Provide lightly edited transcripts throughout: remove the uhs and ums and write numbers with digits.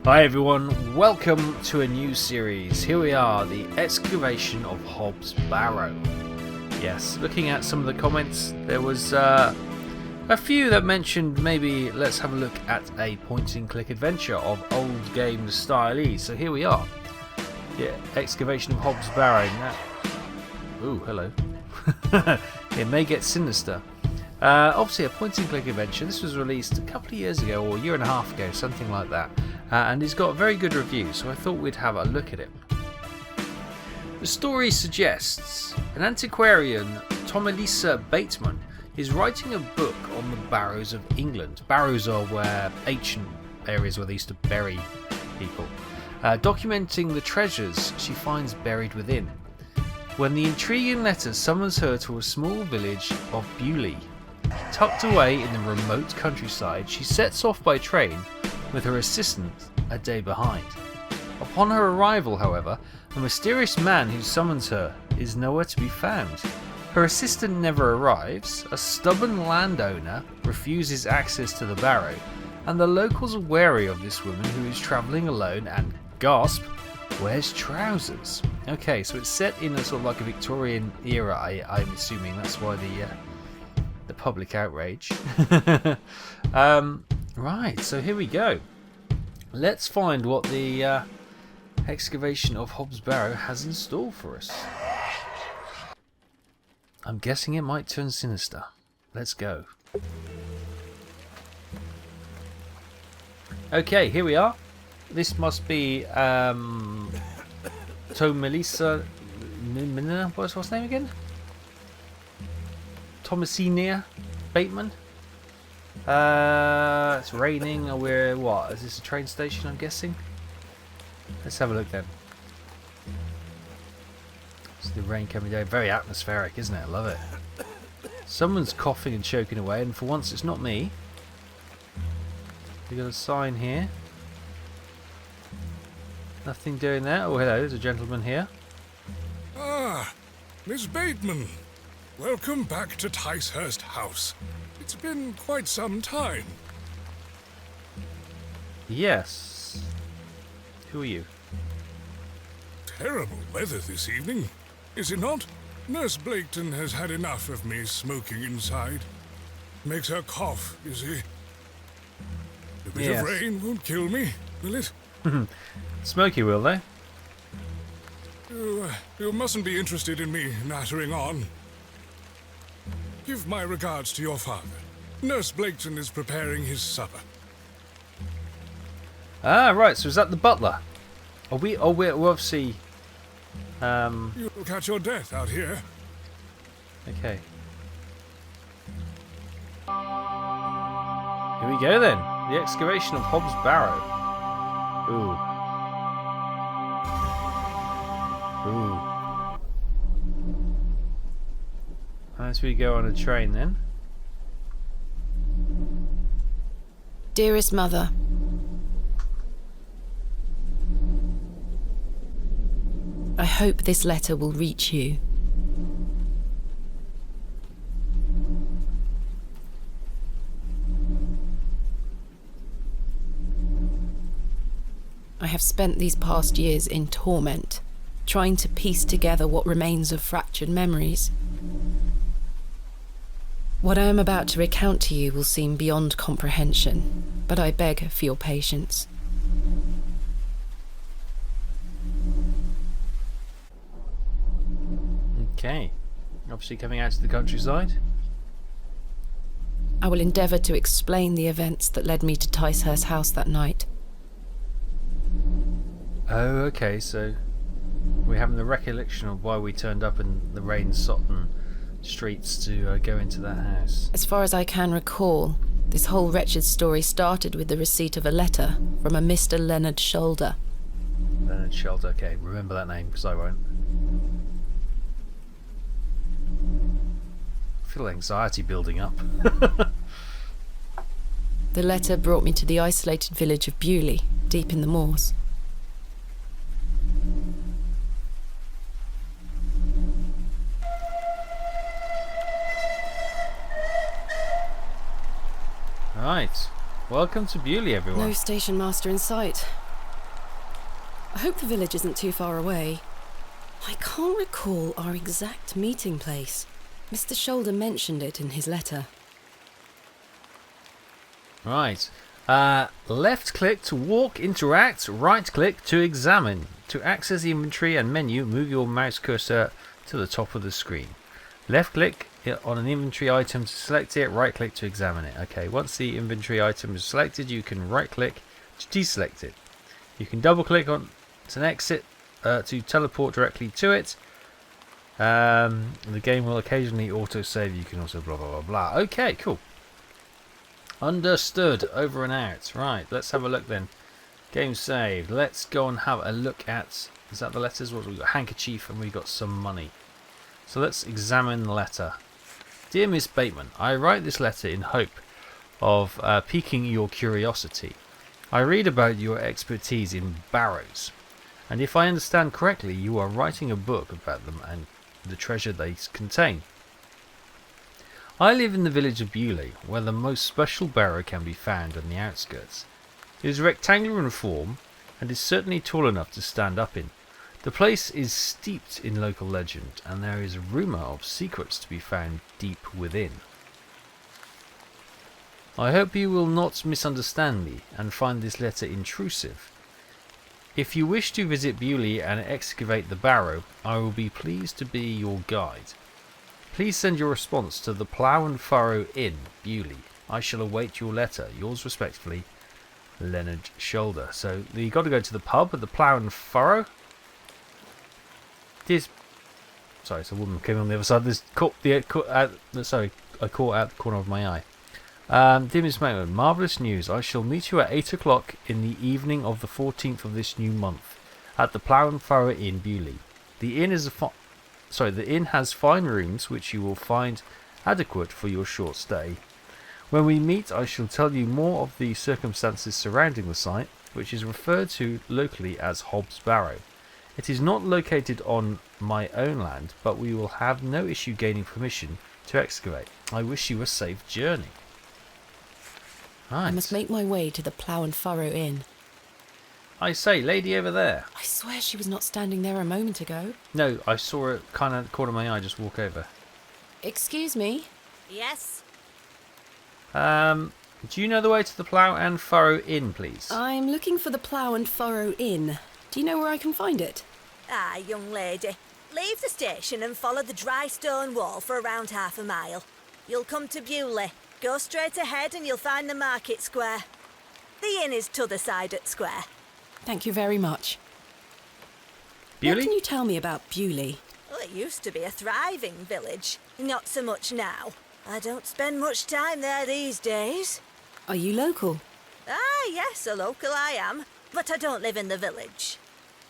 Hi everyone, welcome to a new series. Here we are, the Excavation of Hob's Barrow. Yes, looking at some of the comments, there was a few that mentioned maybe let's have a look at a point-and-click adventure of old game style. So here we are, the Excavation of Hob's Barrow. Now, ooh, hello. It may get sinister. Obviously a point-and-click adventure. This was released a couple of years ago, or a year and a half ago, something like that. And it's got a very good review, so I thought we'd have a look at it. The story suggests an antiquarian, Thomasina Bateman, is writing a book on the barrows of England. Barrows are where ancient areas where they used to bury people, documenting the treasures she finds buried within. When the intriguing letter summons her to a small village of Bewlay, tucked away in the remote countryside, she sets off by train with her assistant a day behind. Upon her arrival, however, the mysterious man who summons her is nowhere to be found. Her assistant never arrives, a stubborn landowner refuses access to the barrow, and the locals are wary of this woman who is travelling alone and, gasp, wears trousers. Okay, so it's set in a sort of like a Victorian era, I'm assuming. That's why the public outrage. Right, so here we go. Let's find what the Excavation of Hob's Barrow has in store for us. I'm guessing it might turn sinister. Let's go. Okay, here we are. This must be Thomasina. What's her name again? Thomasina Bateman. It's raining. We're what? Is this a train station? I'm guessing. Let's have a look then. It's the rain coming down. Very atmospheric, isn't it? I love it. Someone's coughing and choking away, and for once it's not me. We got a sign here. Nothing doing there. Oh, hello. There's a gentleman here. Ah, Miss Bateman. Welcome back to Ticehurst House. It's been quite some time. Yes. Who are you? Terrible weather this evening, is it not? Nurse Blaketon has had enough of me smoking inside. Makes her cough, you see. A bit of rain won't kill me, will it? Smoky, will they? You mustn't be interested in me nattering on. Give my regards to your father. Nurse Blaketon is preparing his supper. Ah, right. So is that the butler? Are we? Oh, we're obviously. You'll catch your death out here. Okay. Here we go then. The excavation of Hob's Barrow. Ooh. As we go on a train then. Dearest Mother, I hope this letter will reach you. I have spent these past years in torment, trying to piece together what remains of fractured memories. What I am about to recount to you will seem beyond comprehension, but I beg for your patience. Okay. Obviously coming out to the countryside. I will endeavour to explain the events that led me to Ticehurst House that night. Oh, okay, so we're having the recollection of why we turned up in the rain-sodden streets to go into that house. As far as I can recall, this whole wretched story started with the receipt of a letter from a Mr. Leonard Shoulder. Leonard Shoulder, okay, remember that name because I won't. I feel anxiety building up. The letter brought me to the isolated village of Bewlay, deep in the moors. Right, welcome to Bewlay, everyone. No station master in sight. I hope the village isn't too far away. I can't recall our exact meeting place. Mr. Shoulder mentioned it in his letter. Right. Left click to walk, interact. Right click to examine. To access the inventory and menu, move your mouse cursor to the top of the screen. Left click on an inventory item to select it. Right click to examine it. Okay, once the inventory item is selected, you can right click to deselect it. You can double click on an exit to teleport directly to it. The game will occasionally autosave. You can also blah blah blah blah. Okay, cool. Understood. Over and out. Right, let's have a look then. Game saved. Let's go and have a look at... Is that the letters? What have we got? Handkerchief, and we got some money. So let's examine the letter. Dear Miss Bateman, I write this letter in hope of piquing your curiosity. I read about your expertise in barrows, and if I understand correctly, you are writing a book about them and the treasure they contain. I live in the village of Bewlay, where the most special barrow can be found on the outskirts. It is rectangular in form and is certainly tall enough to stand up in. The place is steeped in local legend, and there is a rumour of secrets to be found deep within. I hope you will not misunderstand me and find this letter intrusive. If you wish to visit Bewlay and excavate the barrow, I will be pleased to be your guide. Please send your response to the Plough and Furrow Inn, Bewlay. I shall await your letter. Yours respectfully, Leonard Shoulder. So you got to go to the pub at the Plough and Furrow. Sorry, it's a woman came on the other side. I caught out the corner of my eye. Dear Miss Bateman, marvellous news. I shall meet you at 8 o'clock in the evening of the 14th of this new month at the Plough and Furrow Inn, Bewlay. The inn has fine rooms which you will find adequate for your short stay. When we meet, I shall tell you more of the circumstances surrounding the site, which is referred to locally as Hob's Barrow. It is not located on my own land, but we will have no issue gaining permission to excavate. I wish you a safe journey. Right. I must make my way to the Plough and Furrow Inn. I say, lady over there. I swear she was not standing there a moment ago. No, I saw her kind of corner of my eye just walk over. Excuse me? Yes? Do you know the way to the Plough and Furrow Inn, please? I'm looking for the Plough and Furrow Inn. Do you know where I can find it? Ah, young lady. Leave the station and follow the dry stone wall for around half a mile. You'll come to Bewlay. Go straight ahead and you'll find the market square. The inn is t'other side at square. Thank you very much. Bewlay? What can you tell me about Bewlay? Well, it used to be a thriving village. Not so much now. I don't spend much time there these days. Are you local? Ah, yes, a local I am. But I don't live in the village.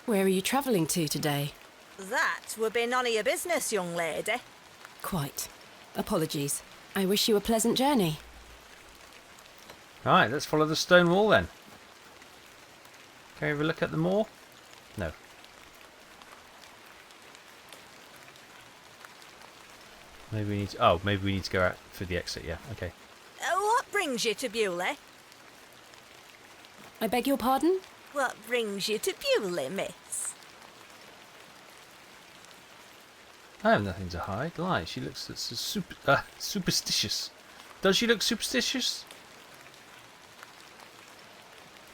Where are you travelling to today? That would be none of your business, young lady. Quite. Apologies. I wish you a pleasant journey. Right, let's follow the stone wall then. Can we have a look at the moor? No. Maybe we need to, maybe we need to go out for the exit, yeah, okay. What brings you to Bewlay? I beg your pardon? What brings you to Bewlay, miss? I have nothing to hide. Lie. She looks superstitious. Does she look superstitious?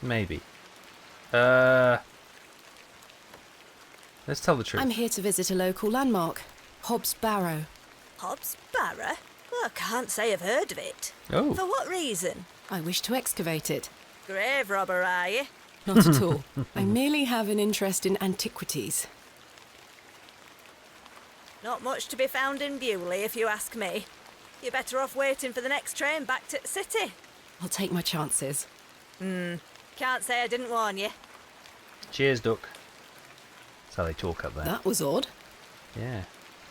Maybe. Let's tell the truth. I'm here to visit a local landmark, Hob's Barrow. Hob's Barrow? Well, I can't say I've heard of it. Oh. For what reason? I wish to excavate it. Grave robber, are you? Not at all. I merely have an interest in antiquities. Not much to be found in Bewlay, if you ask me. You're better off waiting for the next train back to the city. I'll take my chances. Can't say I didn't warn you. Cheers, duck. That's how they talk up there. That was odd. Yeah.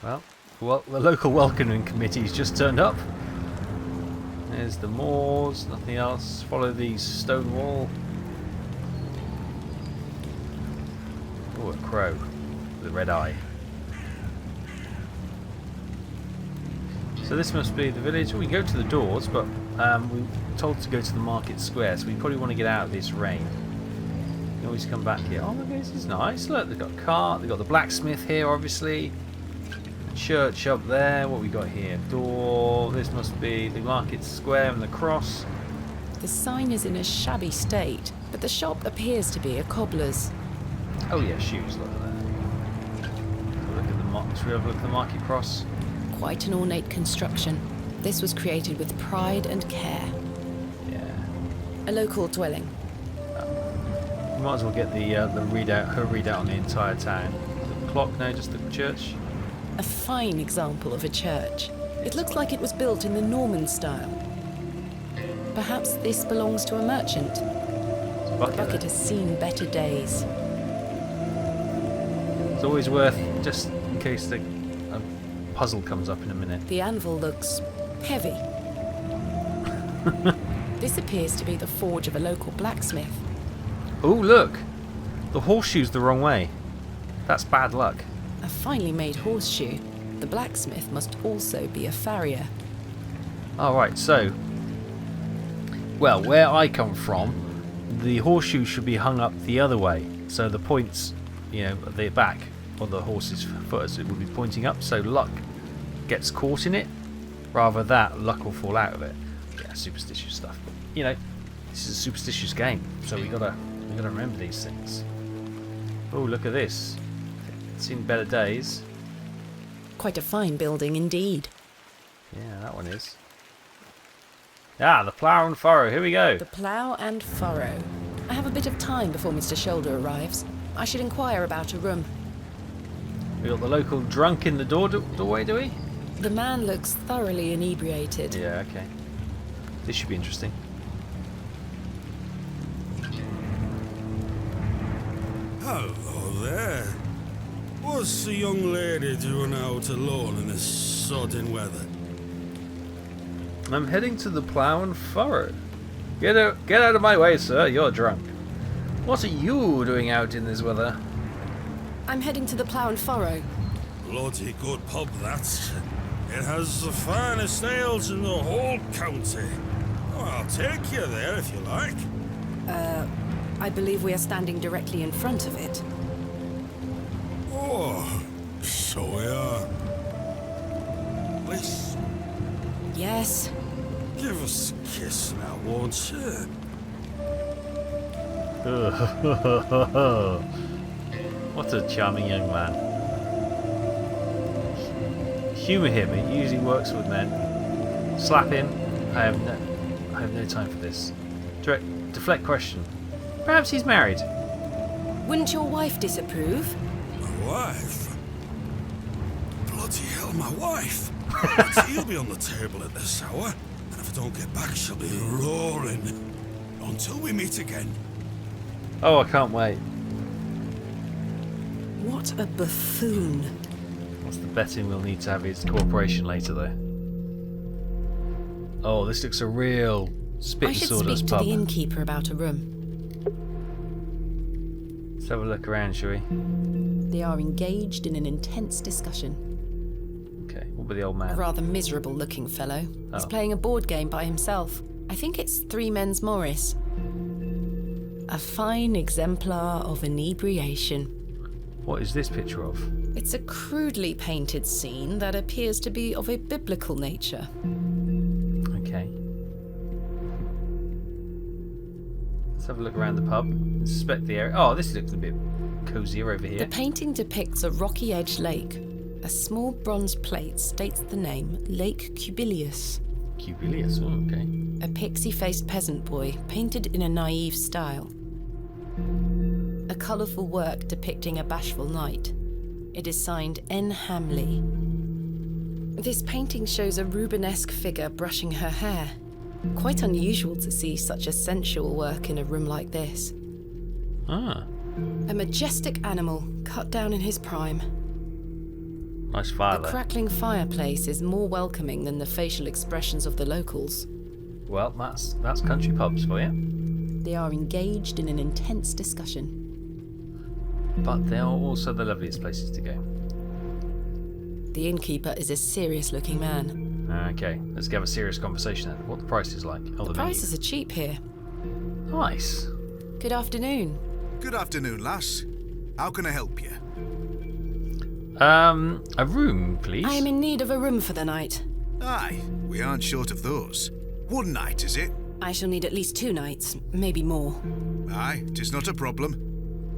Well, the local welcoming committee's just turned up. There's the moors, nothing else. Follow the stone wall. Oh, a crow with a red eye. So this must be the village. We can go to the doors, but we're told to go to the market square, so we probably want to get out of this rain. You always come back here. Oh, look, this is nice. Look, they've got a cart. They've got the blacksmith here, obviously. Church up there. What we got here? Door. This must be the market square and the cross. The sign is in a shabby state, but the shop appears to be a cobbler's. Oh yeah, shoes. Look at that. Look at the should we have a look at the market cross? Quite an ornate construction. This was created with pride and care. Yeah. A local dwelling. We might as well get the readout on the entire town. The clock? No, just the church. A fine example of a church. It looks like it was built in the Norman style. Perhaps this belongs to a merchant. The bucket has seen better days. It's always worth, just in case a puzzle comes up in a minute. The anvil looks heavy. This appears to be the forge of a local blacksmith. Oh, look! The horseshoe's the wrong way. That's bad luck. A finely made horseshoe. The blacksmith must also be a farrier. Alright, so... Well, where I come from, the horseshoe should be hung up the other way. So the points, at the back of the horse's foot, it would be pointing up, so luck gets caught in it. Rather that, luck will fall out of it. Yeah, superstitious stuff. But, this is a superstitious game, so we gotta remember these things. Oh, look at this. It's seen better days. Quite a fine building indeed. Yeah, that one is. Ah, the plough and furrow. Here we go. The plough and furrow. I have a bit of time before Mr. Shoulder arrives. I should inquire about a room. We got the local drunk in the doorway, do we? The man looks thoroughly inebriated. Yeah, okay. This should be interesting. Hello there. What's the young lady doing out alone in this sodden weather? I'm heading to the plough and furrow. Get out of my way, sir. You're drunk. What are you doing out in this weather? I'm heading to the plough and furrow. Bloody good pub, that. It has the finest ales in the whole county. Oh, I'll take you there if you like. I believe we are standing directly in front of it. Oh, so we are. Please, Yes. give us a kiss now, won't you? What a charming young man. Humour him. It usually works with men. Slap him. I have no time for this. Deflect question. Perhaps he's married. Wouldn't your wife disapprove? My wife? Bloody hell, my wife! Tea'll be on the table at this hour, and if I don't get back, she'll be roaring. Until we meet again. Oh, I can't wait. What a buffoon. What's the betting we'll need to have his cooperation later, though? Oh, this looks a real spit I and should sawdust speak to pub. the innkeeper about a room. Let's have a look around, shall we? They are engaged in an intense discussion. Okay, what about the old A man? rather miserable-looking fellow. He's Oh. playing a board game by himself. I think it's Three Men's Morris. A fine exemplar of inebriation. What is this picture of? It's a crudely painted scene that appears to be of a biblical nature. Okay. Let's have a look around the pub. Inspect the area. Oh, this looks a bit cozier over here. The painting depicts a rocky-edged lake. A small bronze plate states the name Lake Cubilius. Cubilius, oh, okay. A pixie-faced peasant boy painted in a naive style. A colourful work depicting a bashful knight. It is signed N. Hamley. This painting shows a Rubenesque figure brushing her hair. Quite unusual to see such a sensual work in a room like this. Ah, A majestic animal cut down in his prime. nice fire The there. crackling fireplace is more welcoming than the facial expressions of the locals. Well, that's country pubs for you. They are engaged in an intense discussion. But they are also the loveliest places to go. The innkeeper is a serious-looking man. Okay, let's have a serious conversation then. What the price is like? Oh, The prices are cheap here. Nice. Good afternoon. Good afternoon, lass. How can I help you? A room, please. I am in need of a room for the night. Aye, we aren't short of those. One night, is it? I shall need at least 2 nights, maybe more. Aye, 'tis not a problem.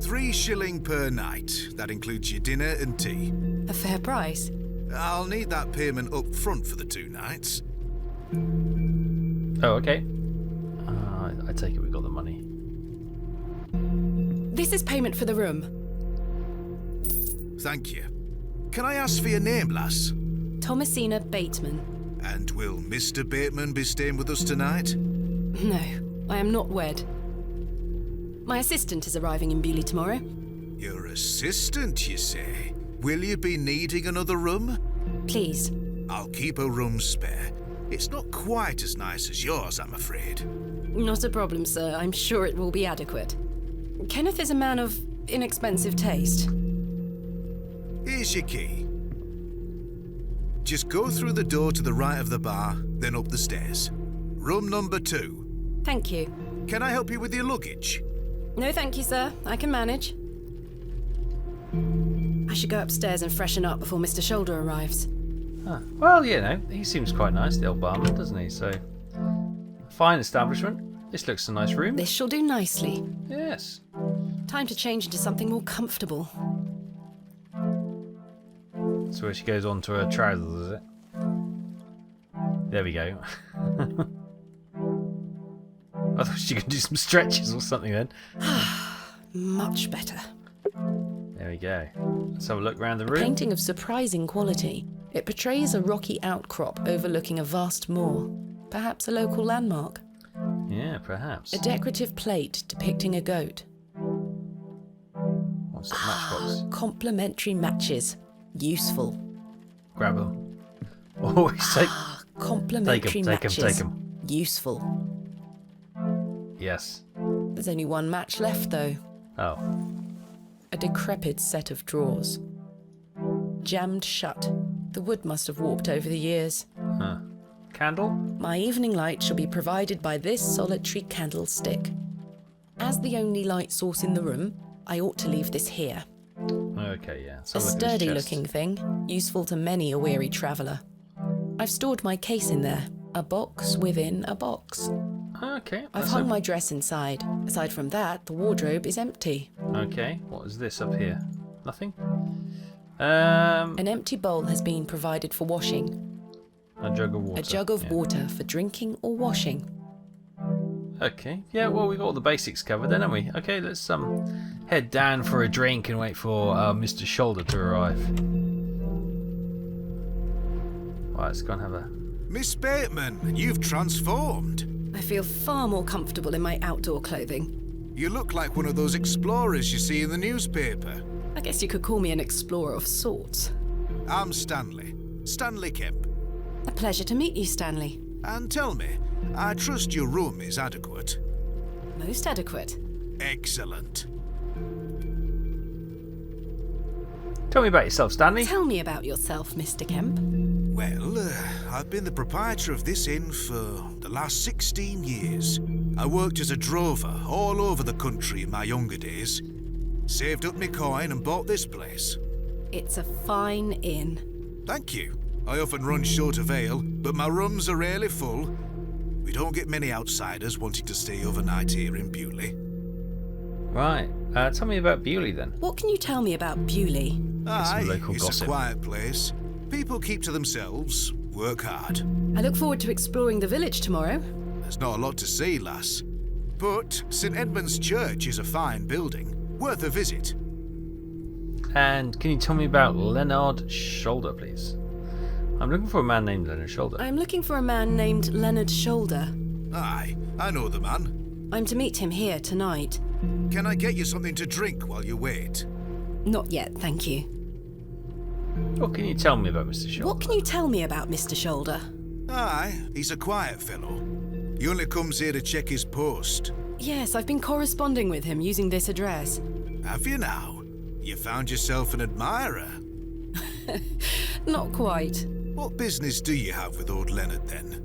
3 shilling per night. That includes your dinner and tea. A fair price. I'll need that payment up front for the 2 nights. Oh, okay. I take it we got the money. This is payment for the room. Thank you. Can I ask for your name, lass? Thomasina Bateman. And will Mr. Bateman be staying with us tonight? No, I am not wed. My assistant is arriving in Bewlay tomorrow. Your assistant, you say? Will you be needing another room? Please. I'll keep a room spare. It's not quite as nice as yours, I'm afraid. Not a problem, sir. I'm sure it will be adequate. Kenneth is a man of inexpensive taste. Here's your key. Just go through the door to the right of the bar, then up the stairs. Room number 2. Thank you. Can I help you with your luggage? No, thank you, sir. I can manage. I should go upstairs and freshen up before Mr. Shoulder arrives. Huh. Well, you know, he seems quite nice, the old barman, doesn't he? So, fine establishment. This looks a nice room. This shall do nicely. Yes. Time to change into something more comfortable. So where she goes on to her trousers, is it? There we go. I thought she could do some stretches or something then. Much better. There we go. Let's have a look around the A room. painting of surprising quality. It portrays a rocky outcrop overlooking a vast moor. Perhaps a local landmark. Yeah, perhaps. A decorative plate depicting a goat. What's that matchbox? Complementary matches. Useful. Grab them. Always take. Complementary Take 'em, matches. take 'em. Useful. Yes. There's only one match left, though. Oh. A decrepit set of drawers. Jammed shut. The wood must have warped over the years. Huh. Candle? My evening light shall be provided by this solitary candlestick. As the only light source in the room, I ought to leave this here. Okay, yeah. A sturdy-looking thing, useful to many a weary traveller. I've stored my case in there, a box within a box. Okay. I've that's hung a- my dress inside. Aside from that, the wardrobe is empty. Okay. What is this up here? Nothing? An empty bowl has been provided for washing. A jug of water. A jug of yeah. water for drinking or washing. Okay. Yeah, well, we got all the basics covered then, haven't we? Okay, let's head down for a drink and wait for Mr. Shoulder to arrive. Right, let's go and have a... Miss Bateman, you've transformed. I feel far more comfortable in my outdoor clothing. You look like one of those explorers you see in the newspaper. I guess you could call me an explorer of sorts. I'm Stanley. Stanley Kemp. A pleasure to meet you, Stanley. And tell me, I trust your room is adequate. Most adequate. Excellent. Tell me about yourself, Stanley. Tell me about yourself, Mr. Kemp. Well, I've been the proprietor of this inn for the last 16 years. I worked as a drover all over the country in my younger days. Saved up my coin and bought this place. It's a fine inn. Thank you. I often run short of ale, but my rooms are rarely full. We don't get many outsiders wanting to stay overnight here in Bewlay. Right. Tell me about Bewlay then. What can you tell me about Bewlay? Aye, local it's gossip. a quiet place. People keep to themselves, work hard. I look forward to exploring the village tomorrow. There's not a lot to see, lass. But St Edmund's Church is a fine building, worth a visit. And can you tell me about Leonard Shoulder, please? I'm looking for a man named Leonard Shoulder. I'm looking for a man named Leonard Shoulder. Aye, I know the man. I'm to meet him here tonight. Can I get you something to drink while you wait? Not yet, thank you. What can you tell me about Mr. Shoulder? What can you tell me about Mr. Shoulder? Aye, he's a quiet fellow. He only comes here to check his post. Yes, I've been corresponding with him using this address. Have you now? You found yourself an admirer. Not quite. What business do you have with old Leonard, then?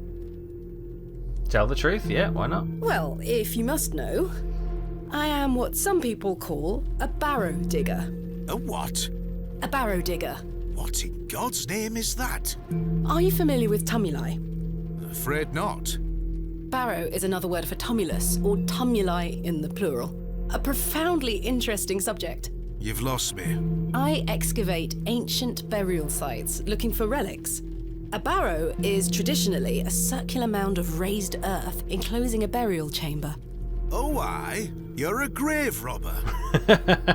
Tell the truth, yeah, why not? Well, if you must know, I am what some people call a barrow digger. A what? A barrow digger. What in God's name is that? Are you familiar with tumuli? Afraid not. Barrow is another word for tumulus, or tumuli in the plural. A profoundly interesting subject. You've lost me. I excavate ancient burial sites looking for relics. A barrow is traditionally a circular mound of raised earth enclosing a burial chamber. Oh, aye. You're a grave robber.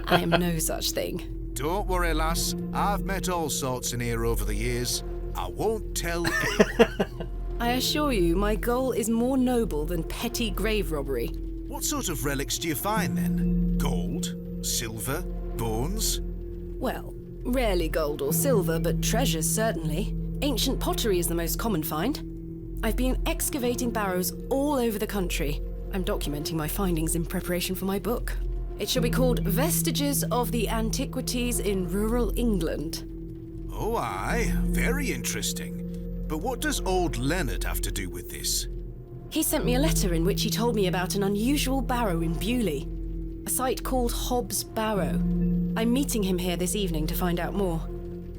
I am no such thing. Don't worry, lass. I've met all sorts in here over the years. I won't tell anyone. I assure you, my goal is more noble than petty grave robbery. What sort of relics do you find, then? Gold? Silver? Bones? Well, rarely gold or silver, but treasures certainly. Ancient pottery is the most common find. I've been excavating barrows all over the country. I'm documenting my findings in preparation for my book. It shall be called Vestiges of the Antiquities in Rural England. Oh, aye. Very interesting. But what does old Leonard have to do with this? He sent me a letter in which he told me about an unusual barrow in Bewlay, a site called Hob's Barrow. I'm meeting him here this evening to find out more.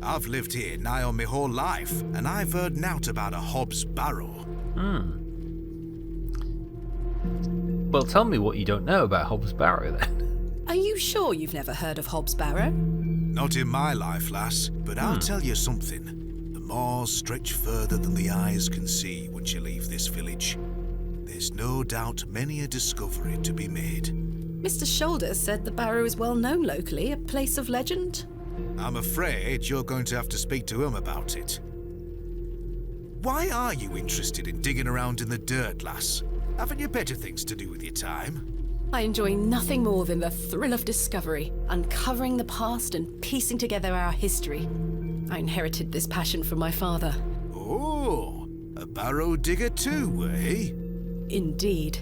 I've lived here nigh on my whole life, and I've heard nowt about a Hob's Barrow. Well, tell me what you don't know about Hob's Barrow, then. Are you sure you've never heard of Hob's Barrow? Not in my life, lass, but I'll tell you something. The moors stretch further than the eyes can see once you leave this village. There's no doubt many a discovery to be made. Mr. Shoulder said the barrow is well known locally, a place of legend. I'm afraid you're going to have to speak to him about it. Why are you interested in digging around in the dirt, lass? Haven't you better things to do with your time? I enjoy nothing more than the thrill of discovery, uncovering the past and piecing together our history. I inherited this passion from my father. Oh, a barrow digger too, eh? Indeed.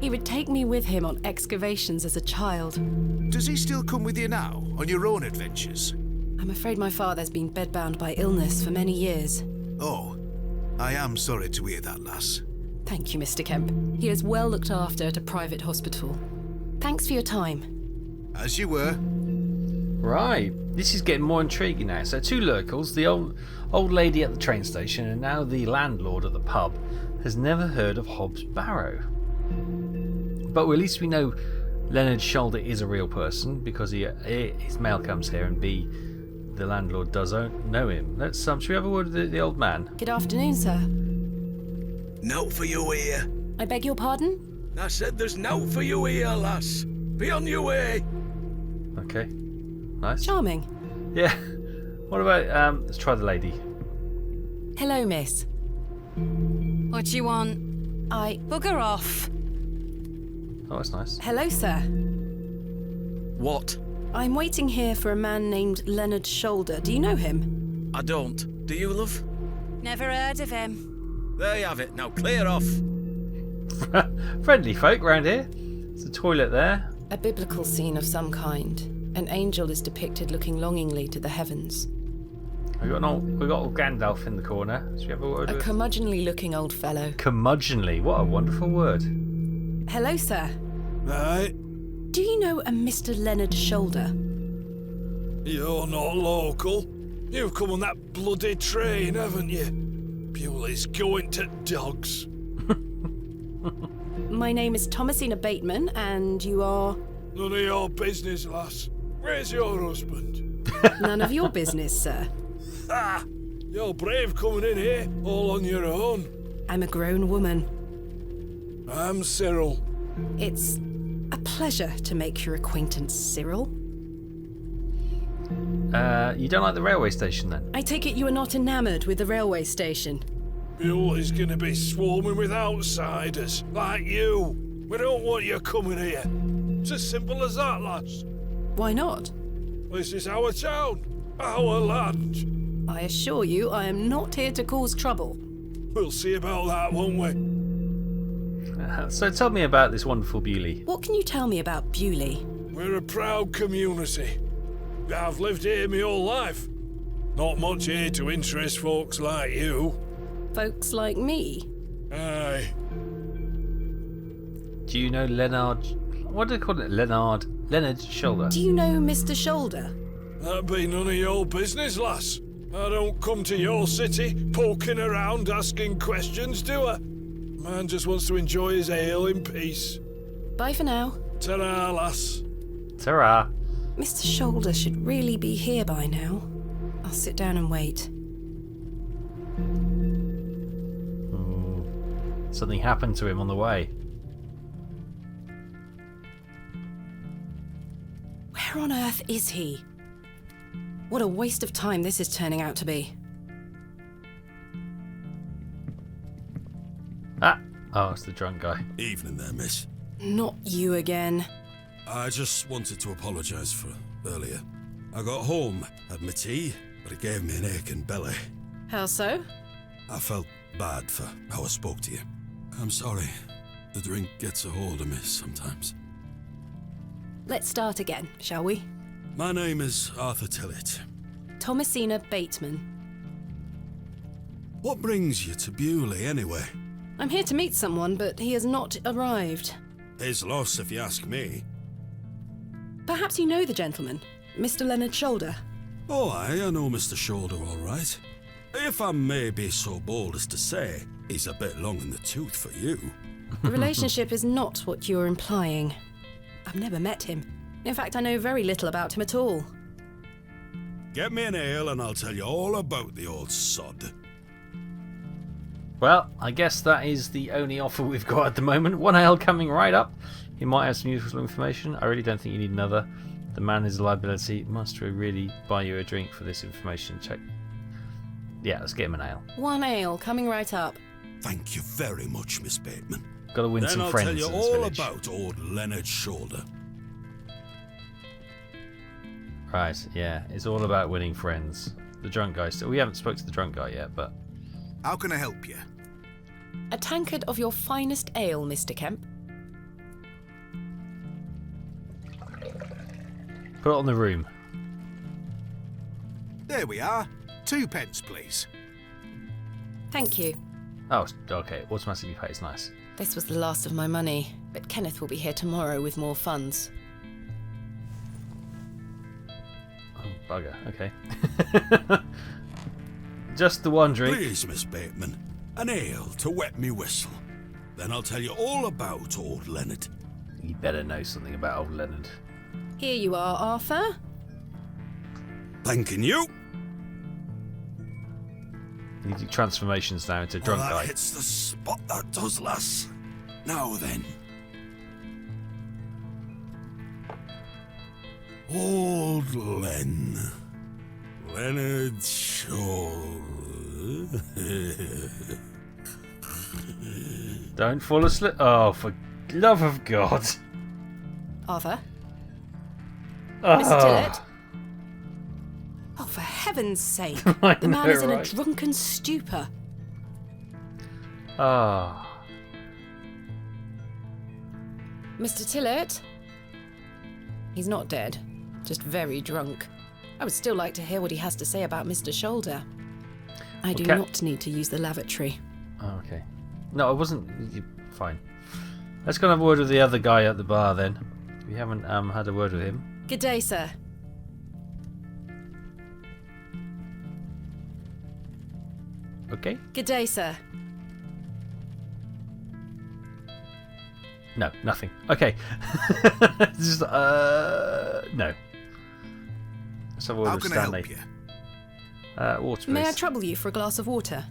He would take me with him on excavations as a child. Does he still come with you now, on your own adventures? I'm afraid my father's been bedbound by illness for many years. Oh, I am sorry to hear that, lass. Thank you, Mr. Kemp. He is well looked after at a private hospital. Thanks for your time. As you were. Right, this is getting more intriguing now. So 2 locals, the old lady at the train station and now the landlord at the pub, has never heard of Hob's Barrow. But at least we know Leonard Shoulder is a real person because his mail comes here, and B, the landlord does know him. Let's should we have a word with the old man? Good afternoon, sir. Nout for you here. I beg your pardon? I said there's nout for you here, lass. Be on your way. Okay, nice. Charming. Yeah. What about let's try the lady. Hello, miss. What do you want? Bugger off. Oh, that's nice. Hello, sir. What? I'm waiting here for a man named Leonard Shoulder. Do you know him? I don't. Do you, love? Never heard of him. There you have it. Now clear off. Friendly folk round here. There's a toilet there. A biblical scene of some kind. An angel is depicted looking longingly to the heavens. We got old Gandalf in the corner. Should we have a word A with curmudgeonly-looking old fellow. Curmudgeonly. What a wonderful word. Hello, sir. Right, Do you know a Mr. Leonard Shoulder? you're not local. You've come on that bloody train, haven't you? Bewlay's going to dogs. My name is Thomasina Bateman, and you are... None of your business, lass. Where's your husband? None of your business, sir. Ah! You're brave coming in here, all on your own. I'm a grown woman. I'm Cyril. It's a pleasure to make your acquaintance, Cyril. You don't like the railway station then? I take it you are not enamoured with the railway station. Bewlay's gonna be swarming with outsiders, like you. We don't want you coming here. It's as simple as that, lass. Why not? This is our town, our land. I assure you, I am not here to cause trouble. We'll see about that, won't we? So tell me about this wonderful Bewlay. What can you tell me about Bewlay? We're a proud community. I've lived here my whole life. Not much here to interest folks like you. Folks like me? Aye. Do you know Leonard What do they call it? Leonard Shoulder. Do you know Mr. Shoulder? That be none of your business, lass. I don't come to your city poking around asking questions, do I? Man just wants to enjoy his ale in peace. Bye for now. Ta-ra, lass. Ta-ra. Mr. Shoulder should really be here by now. I'll sit down and wait. Something happened to him on the way. Where on earth is he? What a waste of time this is turning out to be. Ah! Oh, it's the drunk guy. Evening there, miss. Not you again. I just wanted to apologise for earlier. I got home, had my tea, but it gave me an aching belly. How so? I felt bad for how I spoke to you. I'm sorry. The drink gets a hold of me sometimes. Let's start again, shall we? My name is Arthur Tillett. Thomasina Bateman. What brings you to Bewlay, anyway? I'm here to meet someone, but he has not arrived. His loss, if you ask me. Perhaps you know the gentleman, Mr. Leonard Shoulder. Oh, I know Mr. Shoulder all right. If I may be so bold as to say, he's a bit long in the tooth for you. The relationship is not what you're implying. I've never met him. In fact, I know very little about him at all. Get me an ale and I'll tell you all about the old sod. Well, I guess that is the only offer we've got at the moment. One ale coming right up. He might have some useful information. I really don't think you need another. The man is a liability. Must we really buy you a drink for this information? Check. Yeah, let's get him an ale. One ale coming right up. Thank you very much, Miss Bateman. Got to win Then some I'll friends tell you in this all village. about old Leonard Shoulder. Right, yeah, it's all about winning friends. The drunk guy still. We haven't spoke to the drunk guy yet, but How can I help you? A tankard of your finest ale, Mr. Kemp. put it on the room. There we are. 2 pence, please. Thank you. Oh, okay. Automatically pays. Nice. This was the last of my money, but Kenneth will be here tomorrow with more funds. Oh, bugger. Okay. Just the one drink. Please, Miss Bateman, an ale to wet me whistle. Then I'll tell you all about old Leonard. You better know something about old Leonard. Here you are, Arthur. Thanking you. You do transformations now into drunk That guy. hits the spot, that does, lass. Now then. Old Len. Leonard Shoulder. Don't fall asleep. Oh, for love of God. Arthur? Oh. Mr. Tillett? Oh, for heaven's sake. I The man know, is in a right? drunken stupor. Ah. Mr. Tillett? He's not dead, just very drunk. I would still like to hear what he has to say about Mr. Shoulder. I do Okay. not need to use the lavatory. Oh, okay. No, I wasn't. Fine. Let's go and have a word with the other guy at the bar then. We haven't had a word with him. Good day, sir. Okay. Good day, sir. No, nothing. Okay. Just no. Let's have a word How with can I Stanley. help you? Water, please. May I trouble you for a glass of water?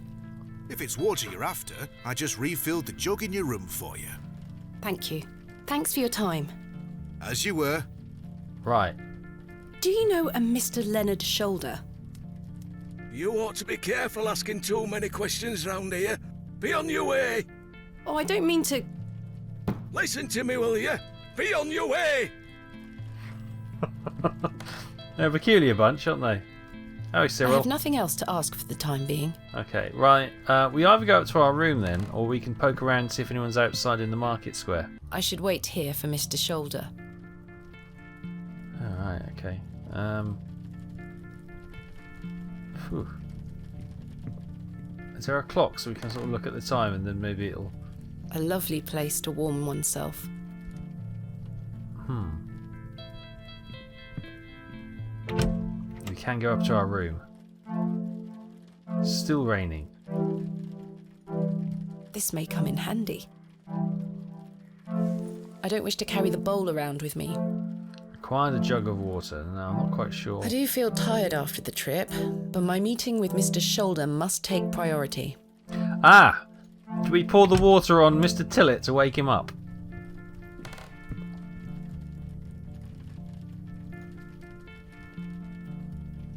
If it's water you're after, I just refilled the jug in your room for you. Thank you. Thanks for your time. As you were. Right. Do you know a Mr. Leonard Shoulder? You ought to be careful asking too many questions round here. Be on your way. Oh, I don't mean to... Listen to me, will you? Be on your way. They're a peculiar bunch, aren't they? Oh, I Cyril. have nothing else to ask for the time being. Okay, right. We either go up to our room then, or we can poke around and see if anyone's outside in the market square. I should wait here for Mr. Shoulder. Alright, okay. Phew. Is there a clock so we can sort of look at the time and then maybe it'll... A lovely place to warm oneself. We can go up to our room. Still raining. This may come in handy. I don't wish to carry the bowl around with me. Required a jug of water. No, I'm not quite sure. I do feel tired after the trip, but my meeting with Mr. Shoulder must take priority. Ah! Do we pour the water on Mr. Tillett to wake him up?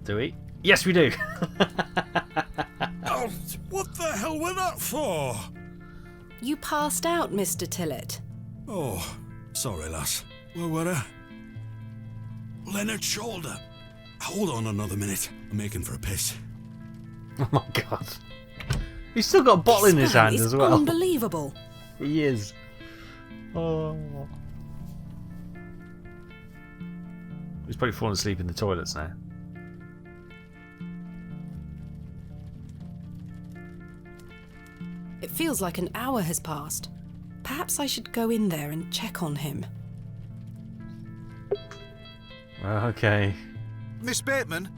Do we? Yes, we do! Oh, what the hell were that for? You passed out, Mr. Tillett. Oh, sorry, lass. Where were I? Leonard's shoulder. Hold on another minute. I'm making for a piss. Oh my god. He's still got a bottle in his hand as well. Unbelievable. He is. Oh. He's probably fallen asleep in the toilets now. It feels like an hour has passed. Perhaps I should go in there and check on him. Okay. Miss Bateman?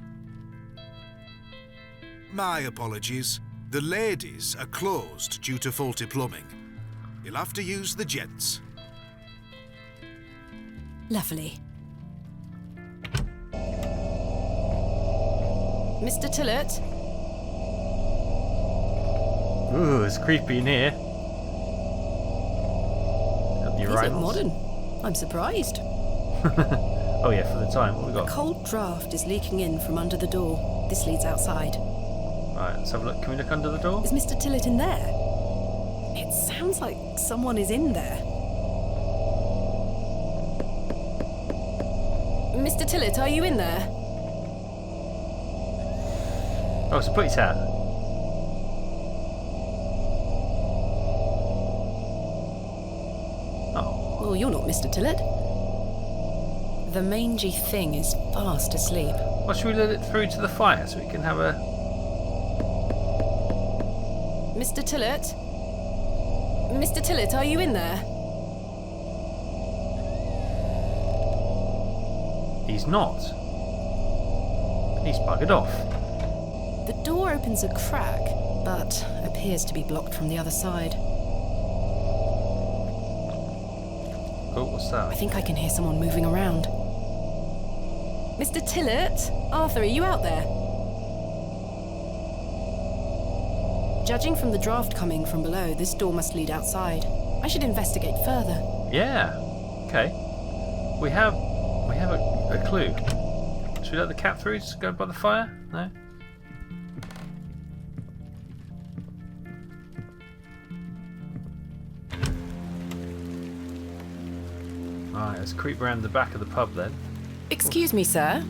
My apologies. The ladies are closed due to faulty plumbing. You'll have to use the gents. Lovely. Mr. Tillett? Ooh, it's creepy in here. These look modern. I'm surprised. Oh yeah, for the time. What we A got? cold draft is leaking in from under the door. This leads outside. Right, let's have a look. Can we look under the door? Is Mr. Tillett in there? It sounds like someone is in there. Mr. Tillett, are you in there? Oh, it's a putty hat. Oh. Well, you're not Mr. Tillett. The mangy thing is fast asleep. Well, should we let it through to the fire so we can have a... Mr. Tillett? Mr. Tillett, are you in there? He's not. He's buggered off. The door opens a crack, but appears to be blocked from the other side. Oh, what's I that? think I can hear someone moving around. Mr. Tillett? Arthur, are you out there? Judging from the draft coming from below, this door must lead outside. I should investigate further. Yeah. Okay. We have a clue. Should we let the cat through? Just go by the fire? No? Alright, let's creep around the back of the pub then. Excuse me, sir.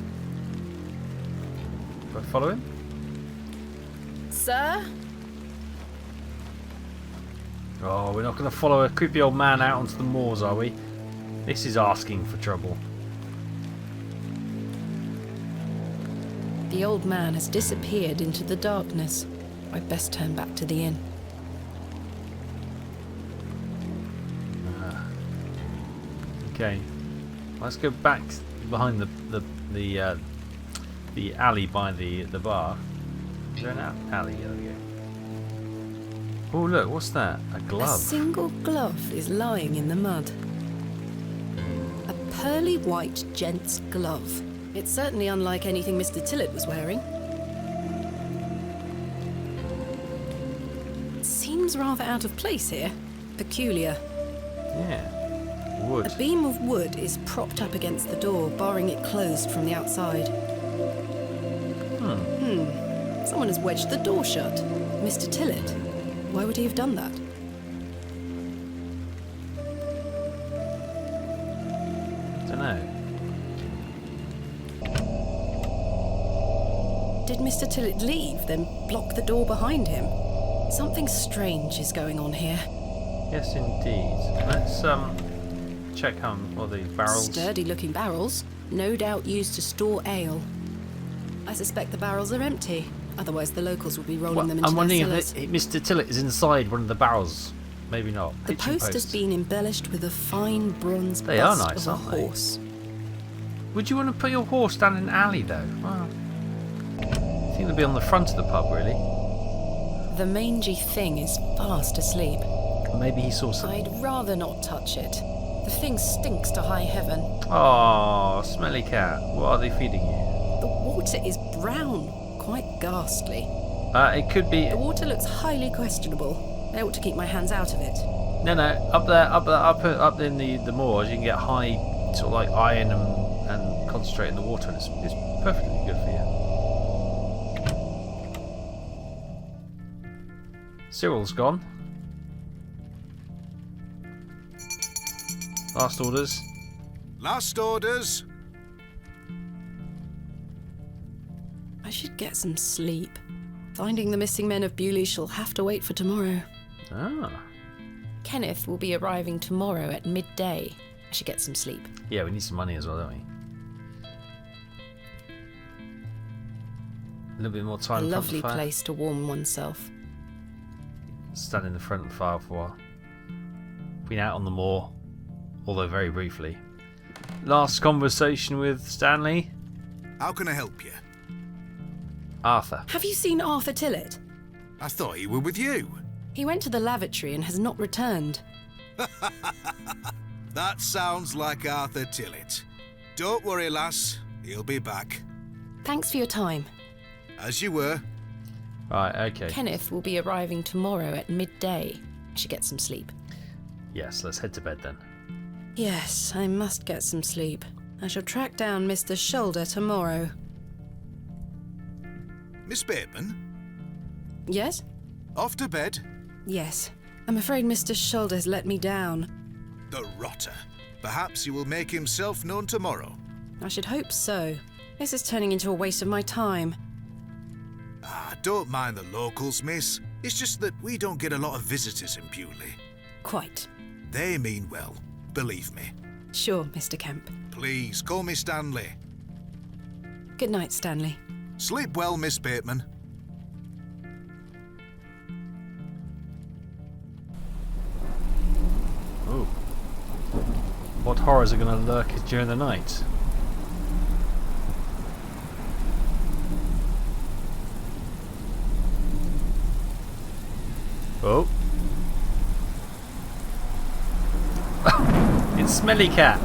Do I follow him? Sir? Oh, we're not going to follow a creepy old man out onto the moors, are we? This is asking for trouble. The old man has disappeared into the darkness. I'd best turn back to the inn. Okay, let's go back behind the alley by the bar. Is there an alley? There we go. Oh look, what's that? A A glove. single glove is lying in the mud. A pearly white gent's glove. It's certainly unlike anything Mr. Tillett was wearing. It seems rather out of place here. Peculiar. Yeah. Wood. A beam of wood is propped up against the door, barring it closed from the outside. Someone has wedged the door shut. Mr. Tillett. Why would he have done that? Don't know. Did Mr. Tillett leave, then block the door behind him? Something strange is going on here. Yes, indeed. Let's check all the barrels. Sturdy-looking barrels, no doubt used to store ale. I suspect the barrels are empty. Otherwise, the locals would be rolling Well, them into I'm their wondering cellars. if Mr. Tillett is inside one of the barrels. Maybe not. The Hitching post has posts. been embellished with a fine bronze They are bust nice, of a aren't they? horse. Would you want to put your horse down an alley though? Well, I think they'll be on the front of the pub, really. The mangy thing is fast asleep. Maybe he saw something. I'd rather not touch it. The thing stinks to high heaven. Oh, smelly cat. What are they feeding you? The water is brown, quite ghastly. It could be. The water looks highly questionable. I ought to keep my hands out of it. No, up in the moors, you can get high sort of like iron and concentrate in the water, and it's perfectly good for you. Cyril's gone. Last orders. Last orders. I should get some sleep. Finding the missing men of Bewlay shall have to wait for tomorrow. Ah. Kenneth will be arriving tomorrow at midday. I should get some sleep. Yeah, we need some money as well, don't we? A little bit more time. A in front of lovely the fire. place to warm oneself. Stand in the front of the fire for a while. Been out on the moor, although very briefly. Last conversation with Stanley. How can I help you? Arthur. Have you seen Arthur Tillett? I thought he were with you. He went to the lavatory and has not returned. That sounds like Arthur Tillett. Don't worry, lass. He'll be back. Thanks for your time. As you were. Right, okay. Kenneth will be arriving tomorrow at midday. I should get some sleep. Yes, let's head to bed then. Yes, I must get some sleep. I shall track down Mr. Shoulder tomorrow. Miss Bateman, Yes? off to bed. Yes. I'm afraid Mr. Shoulder's let me down. The rotter. Perhaps he will make himself known tomorrow. I should hope so. This is turning into a waste of my time. Don't mind the locals, miss. It's just that we don't get a lot of visitors in Bewlay. Quite. They mean well, believe me. Sure, Mr. Kemp. Please, call me Stanley. Good night, Stanley. Sleep well, Miss Bateman. Ooh. What horrors are going to lurk during the night? Oh. It's Smelly Cat.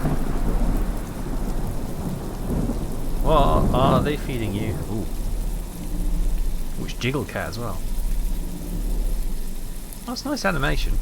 What are they feeding you? Ooh. Which Jiggle Cat as well. That's nice animation.